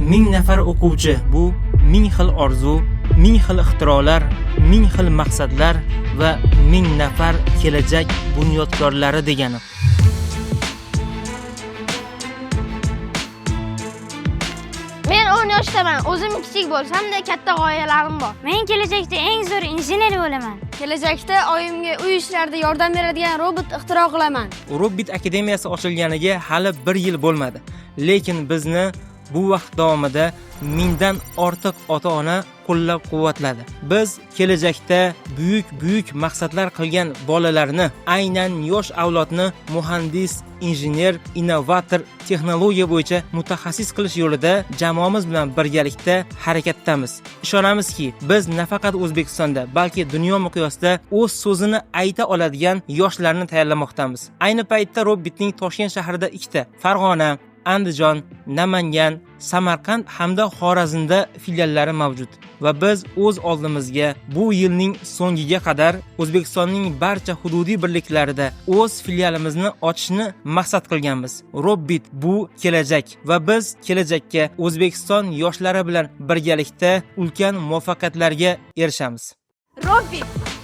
1000 nafar o'quvchi bu 1000 xil orzu, 1000 xil ixtirolar, 1000 xil maqsadlar va 1000 nafar kelajak bunyodkorlari degani. Men 10 yoshdaman. O'zim kichik bo'lsam-da katta g'oyalarim bor. Men kelajakda eng zo'r injener bo'laman. Kelajakda oyimga uy ishlarida yordam beradigan robot ixtiro qilaman. Robot akademiyasi ochilganiga hali 1 yil bo'lmadi, lekin bizni bu vaqt davomida 1000 dan ortiq ota-ona qo'llab-quvvatladi. Biz kelajakda buyuk maqsadlar qilgan bolalarni, aynan yosh avlodni muhandis, injener, innovator, texnologiya bo'yicha mutaxassis qilish yo'lida jamoamiz bilan birgalikda harakatdamiz. Ishonamizki, biz nafaqat O'zbekistonda, balki dunyo miqyosida o'z so'zini ayta oladigan yoshlarni tayyorlamoqdamiz. Ayni paytda robotning Toshkent shahrida 2 ta, Farg'ona, Andijon, Namangan, Samarqand hamda Xorazmda filiallari mavjud va biz o'z oldimizga bu yilning so'ngiga qadar O'zbekistonning barcha hududiy birliklarida o'z filialimizni ochishni maqsad qilganmiz. Robot bu kelajak va biz kelajakka O'zbekiston yoshlari bilan birgalikda ulkan muvaffaqiyatlarga erishamiz. Robot